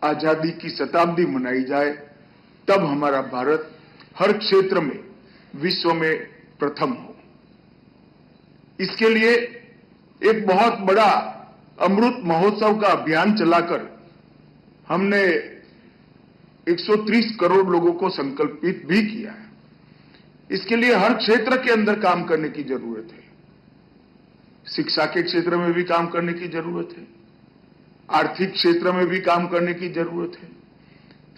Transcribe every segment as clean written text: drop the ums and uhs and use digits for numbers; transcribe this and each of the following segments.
आजादी की शताब्दी मनाई जाए, तब हमारा भारत हर क्षेत्र में विश्व में प्रथम हो। इसके लिए एक बहुत बड़ा अमृत महोत्सव का अभियान चलाकर हमने 130 करोड़ लोगों को संकल्पित भी किया है। इसके लिए हर क्षेत्र के अंदर काम करने की जरूरत है। शिक्षा के क्षेत्र में भी काम करने की जरूरत है, आर्थिक क्षेत्र में भी काम करने की जरूरत है,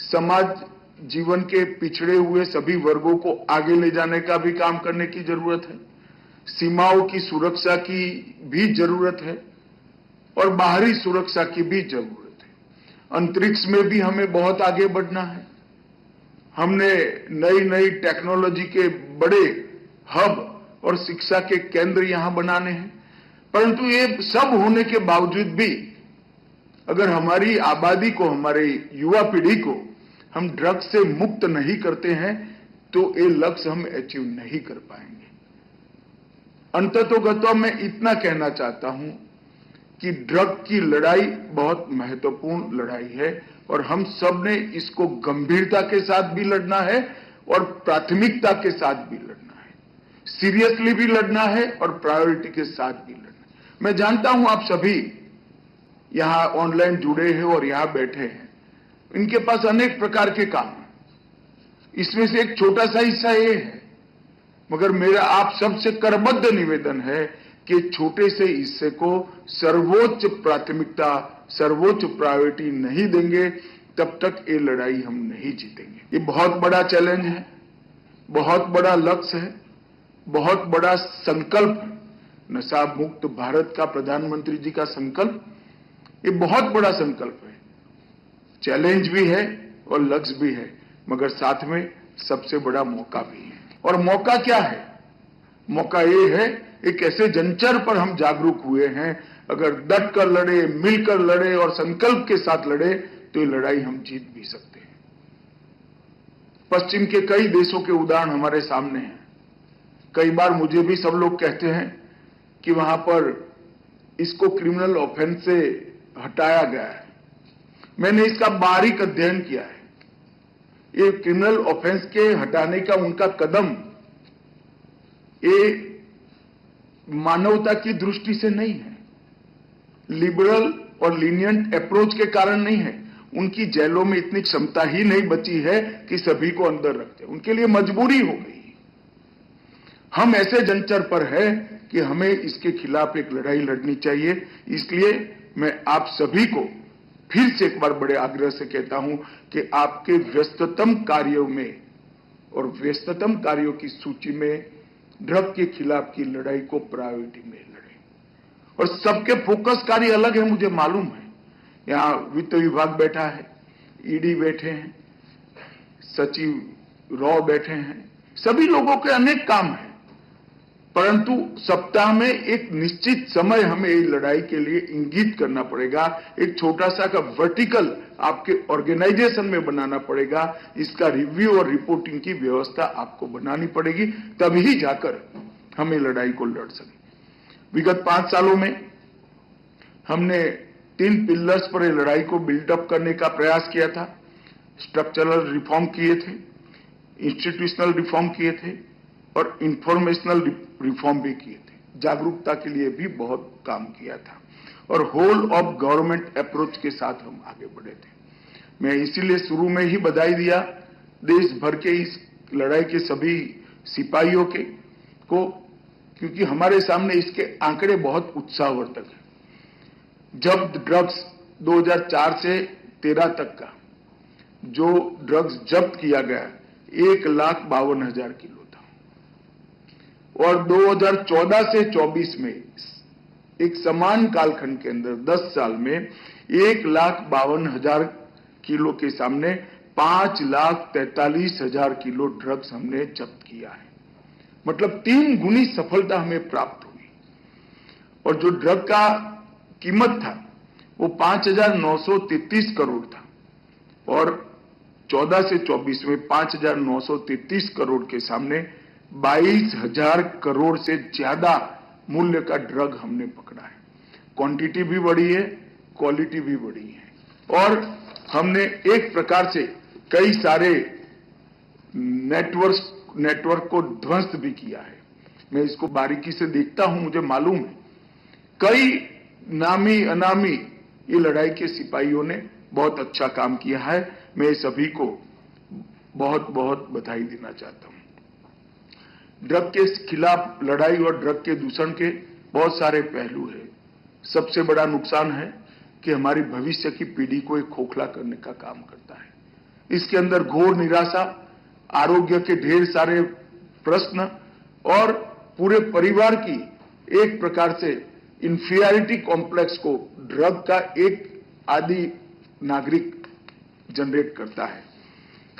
समाज जीवन के पिछड़े हुए सभी वर्गों को आगे ले जाने का भी काम करने की जरूरत है, सीमाओं की सुरक्षा की भी जरूरत है और बाहरी सुरक्षा की भी जरूरत है। अंतरिक्ष में भी हमें बहुत आगे बढ़ना है। हमने नई नई टेक्नोलॉजी के बड़े हब और शिक्षा के केंद्र यहां बनाने हैं, परंतु ये सब होने के बावजूद भी अगर हमारी आबादी को, हमारे युवा पीढ़ी को हम ड्रग्स से मुक्त नहीं करते हैं तो ये लक्ष्य हम अचीव नहीं कर पाएंगे। अंततोगत्वा मैं इतना कहना चाहता हूं कि ड्रग की लड़ाई बहुत महत्वपूर्ण लड़ाई है और हम सब ने इसको गंभीरता के साथ भी लड़ना है और प्राथमिकता के साथ भी लड़ना है, सीरियसली भी लड़ना है और प्रायोरिटी के साथ भी लड़ना है। मैं जानता हूं आप सभी यहां ऑनलाइन जुड़े हैं और यहां बैठे हैं, इनके पास अनेक प्रकार के काम हैं। इसमें से एक छोटा सा हिस्सा ये है, मगर मेरा आप सबसे करबद्ध निवेदन है कि छोटे से हिस्से को सर्वोच्च प्राथमिकता, सर्वोच्च प्रायोरिटी नहीं देंगे तब तक ये लड़ाई हम नहीं जीतेंगे। ये बहुत बड़ा चैलेंज है, बहुत बड़ा लक्ष्य है, बहुत बड़ा संकल्प है। नशा मुक्त भारत का प्रधानमंत्री जी का संकल्प, ये बहुत बड़ा संकल्प है। चैलेंज भी है और लक्ष्य भी है, मगर साथ में सबसे बड़ा मौका भी है। और मौका क्या है? मौका ये है, एक ऐसे जंचर पर हम जागरूक हुए हैं, अगर डट कर लड़े, मिलकर लड़े और संकल्प के साथ लड़े तो ये लड़ाई हम जीत भी सकते हैं। पश्चिम के कई देशों के उदाहरण हमारे सामने हैं। कई बार मुझे भी सब लोग कहते हैं कि वहां पर इसको क्रिमिनल ऑफेंस से हटाया गया है। मैंने इसका बारीक अध्ययन किया है। ये क्रिमिनल ऑफेंस के हटाने का उनका कदम ये मानवता की दृष्टि से नहीं है, लिबरल और लीनियंट अप्रोच के कारण नहीं है। उनकी जेलों में इतनी क्षमता ही नहीं बची है कि सभी को अंदर रखते, उनके लिए मजबूरी हो गई। हम ऐसे जंचर पर है कि हमें इसके खिलाफ एक लड़ाई लड़नी चाहिए। इसलिए मैं आप सभी को फिर से एक बार बड़े आग्रह से कहता हूं कि आपके व्यस्ततम कार्यों में और व्यस्ततम कार्यों की सूची में ड्रग के खिलाफ की लड़ाई को प्रायोरिटी में लड़ें। और सबके फोकस कार्य अलग है, मुझे मालूम है। यहां वित्त विभाग बैठा है, ईडी बैठे हैं, सचिव रॉ बैठे हैं, सभी लोगों के अनेक काम हैं, परंतु सप्ताह में एक निश्चित समय हमें इस लड़ाई के लिए इंगित करना पड़ेगा। एक छोटा सा का वर्टिकल आपके ऑर्गेनाइजेशन में बनाना पड़ेगा। इसका रिव्यू और रिपोर्टिंग की व्यवस्था आपको बनानी पड़ेगी, तभी जाकर हमें लड़ाई को लड़ सकें। विगत 5 सालों में हमने 3 पिलर्स पर लड़ाई को बिल्डअप करने का प्रयास किया था। स्ट्रक्चरल रिफॉर्म किए थे, इंस्टीट्यूशनल रिफॉर्म किए थे और इंफॉर्मेशनल रिफॉर्म भी किए थे। जागरूकता के लिए भी बहुत काम किया था और होल ऑफ गवर्नमेंट अप्रोच के साथ हम आगे बढ़े थे। मैं इसीलिए शुरू में ही बधाई दिया देश भर के इस लड़ाई के सभी सिपाहियों को, क्योंकि हमारे सामने इसके आंकड़े बहुत उत्साहवर्धक हैं। जब्त ड्रग्स 2004 से 13 तक का जो ड्रग्स जब्त किया गया 1,52,000 किलो और 2014 से 24 में एक समान कालखंड के अंदर 10 साल में 1,52,000 किलो के सामने 5,43,000 किलो ड्रग्स हमने जब्त किया है। मतलब 3 गुनी सफलता हमें प्राप्त हुई। और जो ड्रग का कीमत था वो 5,933 करोड़ था और 14 से 24 में 5,933 करोड़ के सामने 22,000 करोड़ से ज्यादा मूल्य का ड्रग हमने पकड़ा है। क्वांटिटी भी बढ़ी है, क्वालिटी भी बढ़ी है। और हमने एक प्रकार से कई सारे नेटवर्क को ध्वस्त भी किया है। मैं इसको बारीकी से देखता हूं, मुझे मालूम है कई नामी अनामी ये लड़ाई के सिपाहियों ने बहुत अच्छा काम किया है। मैं सभी को बहुत बहुत बधाई देना चाहता हूं। ड्रग के खिलाफ लड़ाई और ड्रग के दूषण के बहुत सारे पहलू हैं। सबसे बड़ा नुकसान है कि हमारी भविष्य की पीढ़ी को एक खोखला करने का काम करता है। इसके अंदर घोर निराशा, आरोग्य के ढेर सारे प्रश्न और पूरे परिवार की एक प्रकार से इंफीरियरिटी कॉम्प्लेक्स को ड्रग का एक आदि नागरिक जनरेट करता है।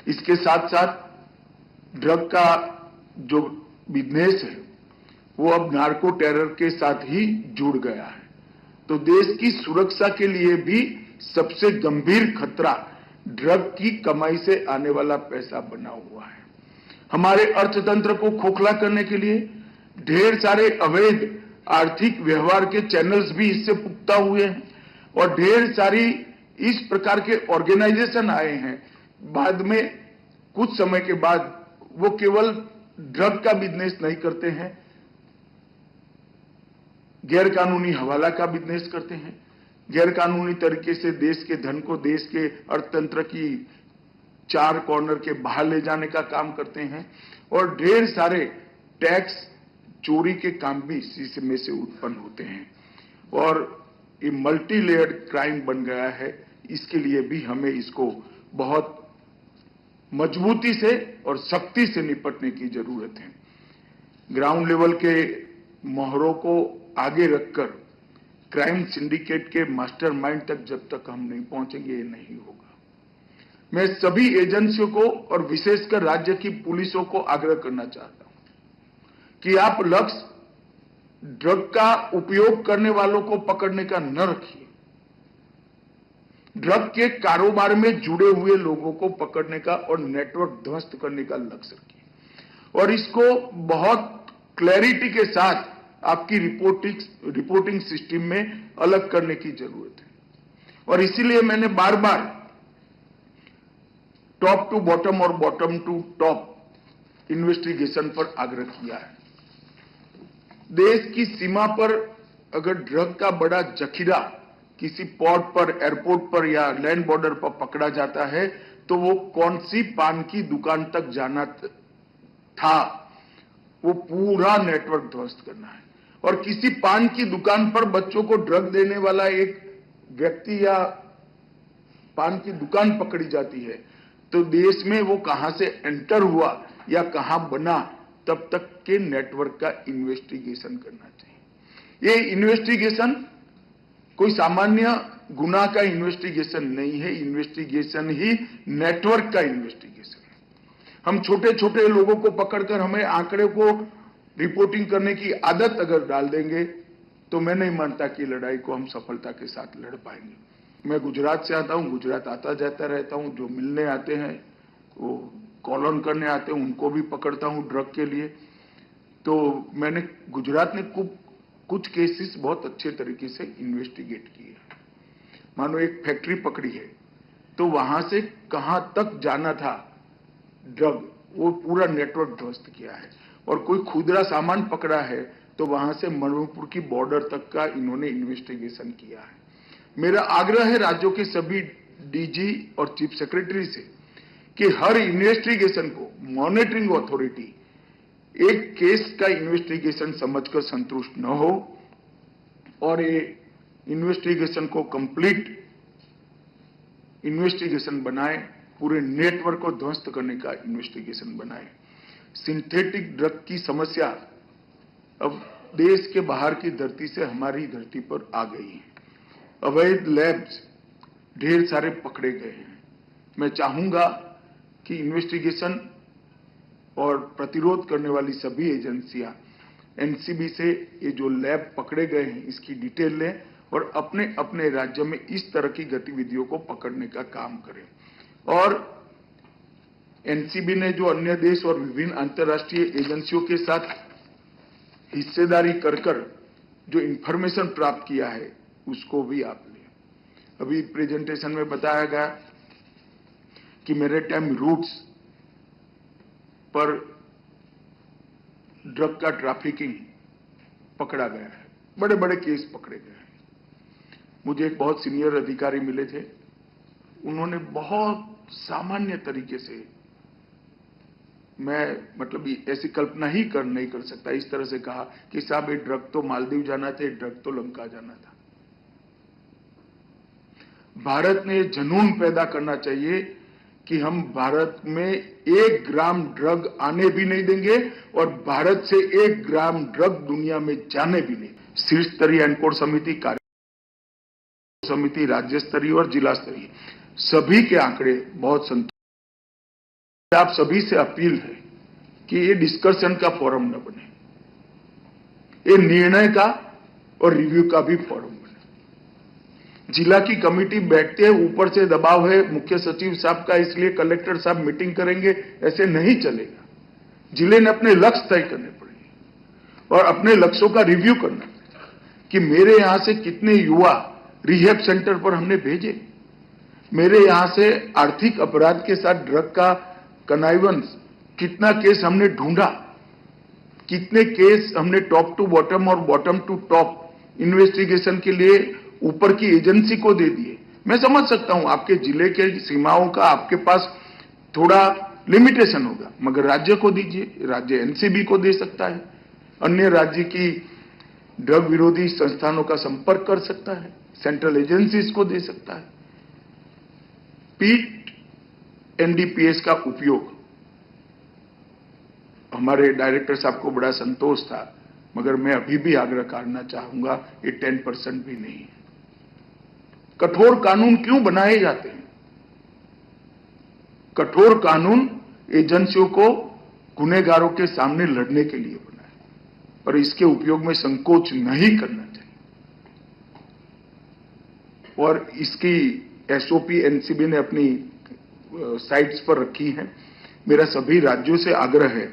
इसके साथ साथ ड्रग का जो बिजनेस है वो अब नार्को टेरर के साथ ही जुड़ गया है। तो देश की सुरक्षा के लिए भी सबसे गंभीर खतरा ड्रग की कमाई से आने वाला पैसा बना हुआ है। हमारे अर्थतंत्र को खोखला करने के लिए ढेर सारे अवैध आर्थिक व्यवहार के चैनल्स भी इससे पुख्ता हुए हैं और ढेर सारी इस प्रकार के ऑर्गेनाइजेशन आए हैं। बाद में कुछ समय के बाद वो केवल ड्रग का बिजनेस नहीं करते हैं, गैरकानूनी हवाला का बिजनेस करते हैं, गैरकानूनी तरीके से देश के धन को देश के अर्थतंत्र की चार कॉर्नर के बाहर ले जाने का काम करते हैं और ढेर सारे टैक्स चोरी के काम भी इसी में से उत्पन्न होते हैं और ये मल्टी लेयर्ड क्राइम बन गया है। इसके लिए भी हमें इसको बहुत मजबूती से और सख्ती से निपटने की जरूरत है। ग्राउंड लेवल के मोहरों को आगे रखकर क्राइम सिंडिकेट के मास्टरमाइंड तक जब तक हम नहीं पहुंचेंगे ये नहीं होगा। मैं सभी एजेंसियों को और विशेषकर राज्य की पुलिसों को आग्रह करना चाहता हूं कि आप लक्ष्य ड्रग का उपयोग करने वालों को पकड़ने का न रखिए, ड्रग के कारोबार में जुड़े हुए लोगों को पकड़ने का और नेटवर्क ध्वस्त करने का लक्ष्य रखिए और इसको बहुत क्लैरिटी के साथ आपकी रिपोर्टिंग सिस्टम में अलग करने की जरूरत है। और इसीलिए मैंने बार बार टॉप टू बॉटम और बॉटम टू टॉप इन्वेस्टिगेशन पर आग्रह किया है। देश की सीमा पर अगर ड्रग का बड़ा जखीरा किसी पोर्ट पर, एयरपोर्ट पर या लैंड बॉर्डर पर पकड़ा जाता है तो वो कौन सी पान की दुकान तक जाना था वो पूरा नेटवर्क ध्वस्त करना है। और किसी पान की दुकान पर बच्चों को ड्रग देने वाला एक व्यक्ति या पान की दुकान पकड़ी जाती है तो देश में वो कहां से एंटर हुआ या कहां बना तब तक के नेटवर्क का इन्वेस्टिगेशन करना चाहिए। ये इन्वेस्टिगेशन कोई सामान्य गुनाह का इन्वेस्टिगेशन नहीं है, इन्वेस्टिगेशन ही नेटवर्क का इन्वेस्टिगेशन है। हम छोटे छोटे लोगों को पकड़कर हमें आंकड़े को रिपोर्टिंग करने की आदत अगर डाल देंगे तो मैं नहीं मानता कि लड़ाई को हम सफलता के साथ लड़ पाएंगे। मैं गुजरात से आता हूं, गुजरात आता जाता रहता हूं, जो मिलने आते हैं वो कॉलोन करने आते हैं उनको भी पकड़ता हूं ड्रग के लिए। तो मैंने गुजरात में कुछ केसेस बहुत अच्छे तरीके से इन्वेस्टिगेट किए। मानो एक फैक्ट्री पकड़ी है तो वहां से कहां तक जाना था ड्रग वो पूरा नेटवर्क ध्वस्त किया है। और कोई खुदरा सामान पकड़ा है तो वहां से मणिपुर की बॉर्डर तक का इन्होंने इन्वेस्टिगेशन किया है। मेरा आग्रह है राज्यों के सभी डीजी और चीफ सेक्रेटरी से कि हर इन्वेस्टिगेशन को मॉनिटरिंग अथॉरिटी एक केस का इन्वेस्टिगेशन समझकर संतुष्ट न हो और ये इन्वेस्टिगेशन को कंप्लीट इन्वेस्टिगेशन बनाए, पूरे नेटवर्क को ध्वस्त करने का इन्वेस्टिगेशन बनाए। सिंथेटिक ड्रग की समस्या अब देश के बाहर की धरती से हमारी धरती पर आ गई है। अवैध लैब्स ढेर सारे पकड़े गए हैं। मैं चाहूंगा कि इन्वेस्टिगेशन और प्रतिरोध करने वाली सभी एजेंसियां एनसीबी से ये जो लैब पकड़े गए हैं इसकी डिटेल लें और अपने अपने राज्य में इस तरह की गतिविधियों को पकड़ने का काम करें। और एनसीबी ने जो अन्य देश और विभिन्न अंतर्राष्ट्रीय एजेंसियों के साथ हिस्सेदारी कर जो इंफॉर्मेशन प्राप्त किया है उसको भी आप लें। अभी प्रेजेंटेशन में बताया गया कि मेरे टाइम रूट्स पर ड्रग का ट्रैफिकिंग पकड़ा गया है, बड़े बड़े केस पकड़े गए हैं। मुझे एक बहुत सीनियर अधिकारी मिले थे, उन्होंने बहुत सामान्य तरीके से, मैं मतलब ऐसी कल्पना ही नहीं कर सकता, इस तरह से कहा कि साहब ये ड्रग तो मालदीव जाना था, ये ड्रग तो लंका जाना था। भारत ने जुनून पैदा करना चाहिए कि हम भारत में 1 ग्राम ड्रग आने भी नहीं देंगे और भारत से 1 ग्राम ड्रग दुनिया में जाने भी नहीं। शीर्ष स्तरीय एनकोड समिति, कार्य समिति, राज्य स्तरीय और जिला स्तरीय सभी के आंकड़े बहुत संतुष्ट। आप सभी से अपील है कि ये डिस्कशन का फोरम न बने, ये निर्णय का और रिव्यू का भी फोरम बने। जिला की कमेटी बैठते हैं, ऊपर से दबाव है मुख्य सचिव साहब का, इसलिए कलेक्टर साहब मीटिंग करेंगे, ऐसे नहीं चलेगा। जिले ने अपने लक्ष्य तय करने पड़ेंगे और अपने लक्ष्यों का रिव्यू करना पड़ेगा कि मेरे यहां से कितने युवा रिहैब सेंटर पर हमने भेजे, मेरे यहां से आर्थिक अपराध के साथ ड्रग का कनाइवेंस कितना केस हमने ढूंढा, कितने केस हमने टॉप टू बॉटम और बॉटम टू टॉप इन्वेस्टिगेशन के लिए ऊपर की एजेंसी को दे दिए। मैं समझ सकता हूं आपके जिले के सीमाओं का आपके पास थोड़ा लिमिटेशन होगा, मगर राज्य को दीजिए, राज्य एनसीबी को दे सकता है, अन्य राज्य की ड्रग विरोधी संस्थानों का संपर्क कर सकता है, सेंट्रल एजेंसीज को दे सकता है। पीट एनडीपीएस का उपयोग हमारे डायरेक्टर साहब को बड़ा संतोष था, मगर मैं अभी भी आग्रह करना चाहूंगा, ये 10% भी नहीं है। कठोर कानून क्यों बनाए जाते हैं? कठोर कानून एजेंसियों को गुनहगारों के सामने लड़ने के लिए बना है और इसके उपयोग में संकोच नहीं करना चाहिए। और इसकी एसओपी एनसीबी ने अपनी साइट्स पर रखी है। मेरा सभी राज्यों से आग्रह है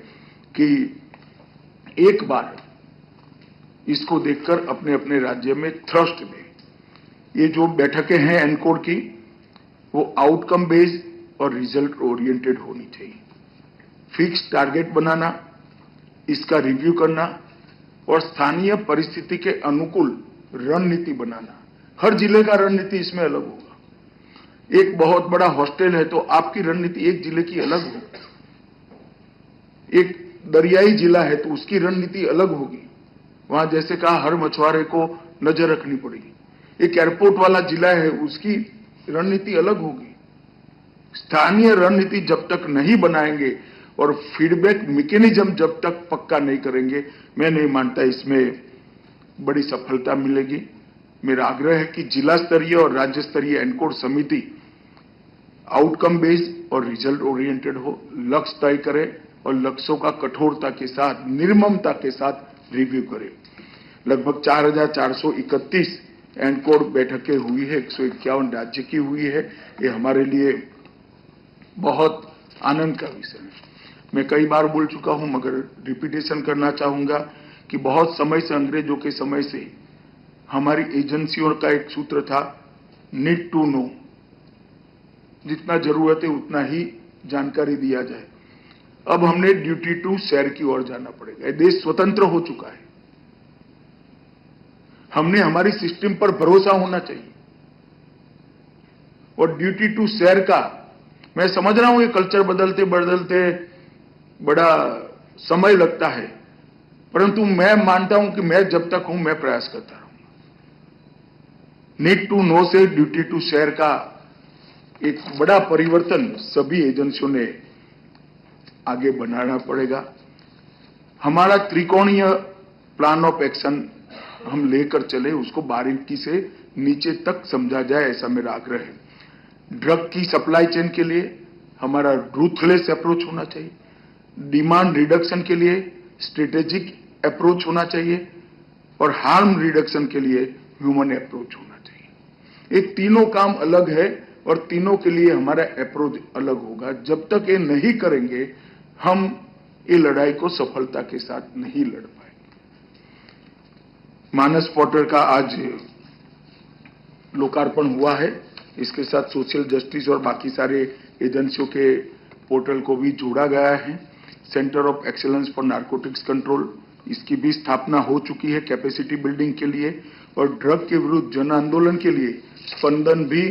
कि एक बार इसको देखकर अपने अपने राज्य में थ्रस्ट दें। ये जो बैठकें हैं एनकोड की, वो आउटकम बेस्ड और रिजल्ट ओरिएंटेड होनी चाहिए। फिक्स टारगेट बनाना, इसका रिव्यू करना और स्थानीय परिस्थिति के अनुकूल रणनीति बनाना। हर जिले का रणनीति इसमें अलग होगा। एक बहुत बड़ा हॉस्टल है तो आपकी रणनीति एक जिले की अलग होगी, एक दरियाई जिला है तो उसकी रणनीति अलग होगी। वहां जैसे कहा हर मछुआरे को नजर रखनी पड़ेगी। एक एयरपोर्ट वाला जिला है, उसकी रणनीति अलग होगी। स्थानीय रणनीति जब तक नहीं बनाएंगे और फीडबैक मैकेनिज्म जब तक पक्का नहीं करेंगे, मैं नहीं मानता इसमें बड़ी सफलता मिलेगी। मेरा आग्रह है कि जिला स्तरीय और राज्य स्तरीय एनकोड समिति आउटकम बेस्ड और रिजल्ट ओरिएंटेड हो, लक्ष्य तय करे और लक्ष्यों का कठोरता के साथ, निर्ममता के साथ रिव्यू करे। लगभग 4431 एनकोड बैठकें हुई है, 151 राज्य की हुई है। ये हमारे लिए बहुत आनंद का विषय है। मैं कई बार बोल चुका हूं, मगर रिपीटेशन करना चाहूंगा कि बहुत समय से, अंग्रेजों के समय से हमारी एजेंसियों का एक सूत्र था, नीड टू नो। जितना जरूरत है उतना ही जानकारी दिया जाए। अब हमने ड्यूटी टू शेयर की ओर जाना पड़ेगा। देश स्वतंत्र हो चुका है, हमने हमारी सिस्टम पर भरोसा होना चाहिए। और ड्यूटी टू शेयर का, मैं समझ रहा हूं ये कल्चर बदलते बदलते बड़ा समय लगता है, परंतु मैं मानता हूं कि मैं जब तक हूं मैं प्रयास करता रहूंगा। नीड टू नो से ड्यूटी टू शेयर का एक बड़ा परिवर्तन सभी एजेंसियों ने आगे बढ़ाना पड़ेगा। हमारा त्रिकोणीय प्लान ऑफ एक्शन हम लेकर चले, उसको बारीकी से नीचे तक समझा जाए, ऐसा मेरा आग्रह है। ड्रग की सप्लाई चेन के लिए हमारा रूथलेस अप्रोच होना चाहिए, डिमांड रिडक्शन के लिए स्ट्रेटेजिक अप्रोच होना चाहिए और हार्म रिडक्शन के लिए ह्यूमन अप्रोच होना चाहिए। ये तीनों काम अलग है और तीनों के लिए हमारा अप्रोच अलग होगा। जब तक ये नहीं करेंगे हम ये लड़ाई को सफलता के साथ नहीं लड़ पाएंगे। मानस पोर्टल का आज लोकार्पण हुआ है। इसके साथ सोशल जस्टिस और बाकी सारे एजेंसियों के पोर्टल को भी जोड़ा गया है। Centre of excellence for narcotics control, इसकी भी स्थापना हो चुकी है कैपेसिटी बिल्डिंग के लिए। और ड्रग के विरुद्ध जन आंदोलन के लिए स्पंदन भी,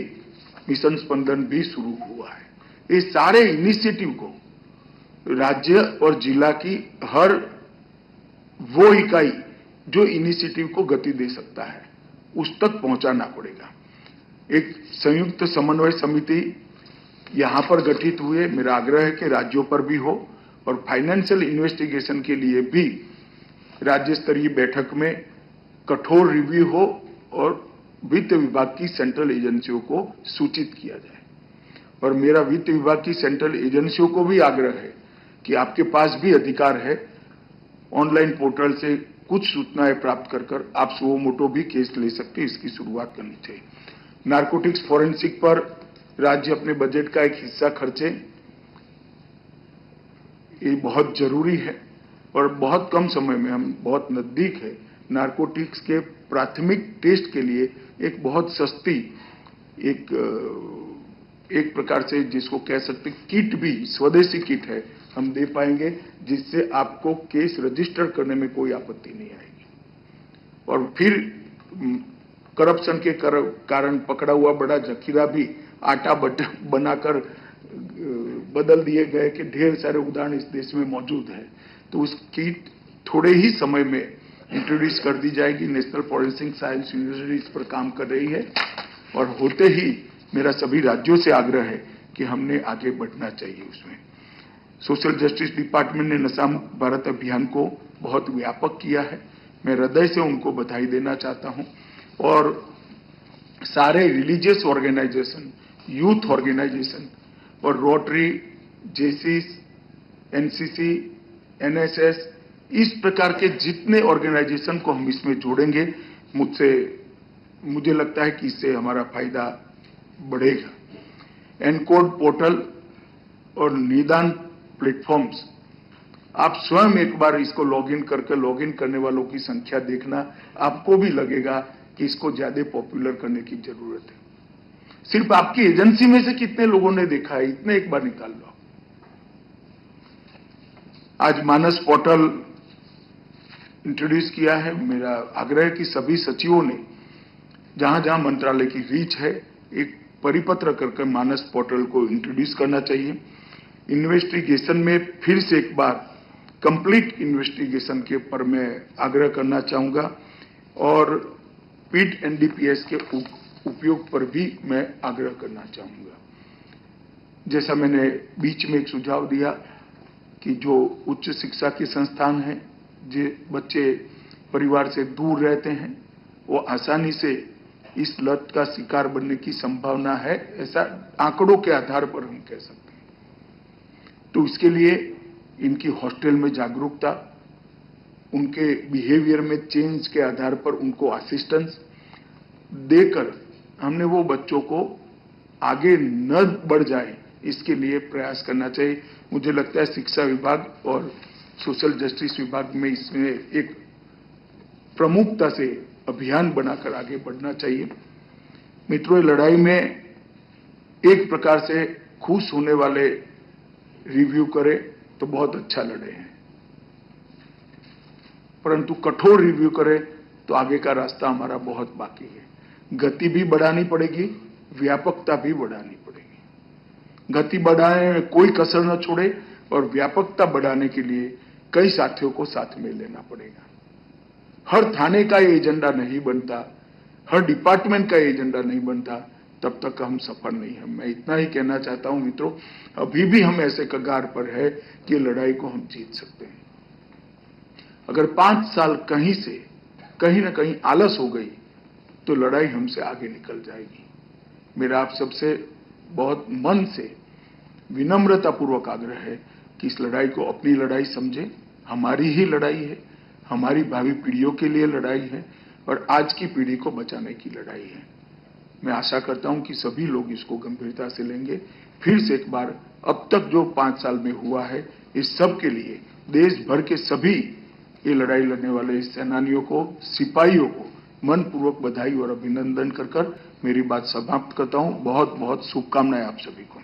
मिशन स्पंदन भी शुरू हुआ है। ये सारे इनिशिएटिव को राज्य और जिला की हर वो इकाई जो इनिशिएटिव को गति दे सकता है उस तक पहुंचाना पड़ेगा। एक संयुक्त समन्वय समिति यहां पर गठित हुए, मेरा आग्रह है कि राज्यों पर भी हो और फाइनेंशियल इन्वेस्टिगेशन के लिए भी राज्य स्तरीय बैठक में कठोर रिव्यू हो और वित्त विभाग की सेंट्रल एजेंसियों को सूचित किया जाए। और मेरा वित्त विभाग की सेंट्रल एजेंसियों को भी आग्रह है कि आपके पास भी अधिकार है ऑनलाइन पोर्टल से कुछ सूचनाएं प्राप्त कर आप सुओ मोटो भी केस ले सकते हैं। इसकी शुरुआत करनी चाहिए। नारकोटिक्स फॉरेंसिक पर राज्य अपने बजट का एक हिस्सा खर्चे, ये बहुत जरूरी है और बहुत कम समय में, हम बहुत नजदीक है, नारकोटिक्स के प्राथमिक टेस्ट के लिए एक बहुत सस्ती एक प्रकार से जिसको कह सकते किट भी, स्वदेशी किट है, हम दे पाएंगे, जिससे आपको केस रजिस्टर करने में कोई आपत्ति नहीं आएगी। और फिर करप्शन के कारण पकड़ा हुआ बड़ा जखीरा भी आटा बनाकर बदल दिए गए कि ढेर सारे उदाहरण इस देश में मौजूद है। तो उस किट थोड़े ही समय में इंट्रोड्यूस कर दी जाएगी। नेशनल फॉरेंसिक साइंस यूनिवर्सिटी इस पर काम कर रही है और होते ही मेरा सभी राज्यों से आग्रह है कि हमने आगे बढ़ना चाहिए उसमें। सोशल जस्टिस डिपार्टमेंट ने नशा मुक्त भारत अभियान को बहुत व्यापक किया है, मैं हृदय से उनको बधाई देना चाहता हूं। और सारे रिलीजियस ऑर्गेनाइजेशन, यूथ ऑर्गेनाइजेशन और रोटरी, जेसीस, एनसीसी, एनएसएस, इस प्रकार के जितने ऑर्गेनाइजेशन को हम इसमें जोड़ेंगे, मुझे लगता है कि इससे हमारा फायदा बढ़ेगा। एनकोड पोर्टल और निदान प्लेटफॉर्म्स, आप स्वयं एक बार इसको लॉगिन करने वालों की संख्या देखना, आपको भी लगेगा कि इसको ज्यादा पॉपुलर करने की जरूरत है। सिर्फ आपकी एजेंसी में से कितने लोगों ने देखा है, इतने एक बार निकाल लो। आज मानस पोर्टल इंट्रोड्यूस किया है। मेरा आग्रह है कि सभी सचिवों ने जहां जहां मंत्रालय की रीच है एक परिपत्र करके मानस पोर्टल को इंट्रोड्यूस करना चाहिए। इन्वेस्टिगेशन में फिर से एक बार कंप्लीट इन्वेस्टिगेशन के पर मैं आग्रह करना चाहूंगा और पीट एनडीपीएस के उपयोग पर भी मैं आग्रह करना चाहूंगा। जैसा मैंने बीच में एक सुझाव दिया कि जो उच्च शिक्षा के संस्थान हैं, जो बच्चे परिवार से दूर रहते हैं, वो आसानी से इस लत का शिकार बनने की संभावना है, ऐसा आंकड़ों के आधार पर हम कह सकते हैं। तो इसके लिए इनकी हॉस्टल में जागरूकता, उनके बिहेवियर में चेंज के आधार पर उनको असिस्टेंस देकर हमने वो बच्चों को आगे न बढ़ जाए इसके लिए प्रयास करना चाहिए। मुझे लगता है शिक्षा विभाग और सोशल जस्टिस विभाग में इसमें एक प्रमुखता से अभियान बनाकर आगे बढ़ना चाहिए। मित्रों, लड़ाई में एक प्रकार से खुश होने वाले रिव्यू करें तो बहुत अच्छा लड़े हैं, परंतु कठोर रिव्यू करें तो आगे का रास्ता हमारा बहुत बाकी है। गति भी बढ़ानी पड़ेगी, व्यापकता भी बढ़ानी पड़ेगी। गति बढ़ाने में कोई कसर न छोड़े और व्यापकता बढ़ाने के लिए कई साथियों को साथ में लेना पड़ेगा। हर थाने का ये एजेंडा नहीं बनता, हर डिपार्टमेंट का ये एजेंडा नहीं बनता, तब तक हम सफल नहीं हैं। मैं इतना ही कहना चाहता हूं मित्रों, अभी भी हम ऐसे कगार पर है कि लड़ाई को हम जीत सकते हैं। अगर 5 साल कहीं ना कहीं आलस हो गई तो लड़ाई हमसे आगे निकल जाएगी। मेरा आप सबसे बहुत मन से विनम्रतापूर्वक आग्रह है कि इस लड़ाई को अपनी लड़ाई समझे। हमारी ही लड़ाई है, हमारी भावी पीढ़ियों के लिए लड़ाई है और आज की पीढ़ी को बचाने की लड़ाई है। मैं आशा करता हूं कि सभी लोग इसको गंभीरता से लेंगे। फिर से एक बार, अब तक जो 5 साल में हुआ है, इस सब के लिए देश भर के सभी ये लड़ाई लड़ने वाले सेनानियों को, सिपाहियों को मनपूर्वक बधाई और अभिनंदन कर मेरी बात समाप्त करता हूं। बहुत बहुत शुभकामनाएं आप सभी को।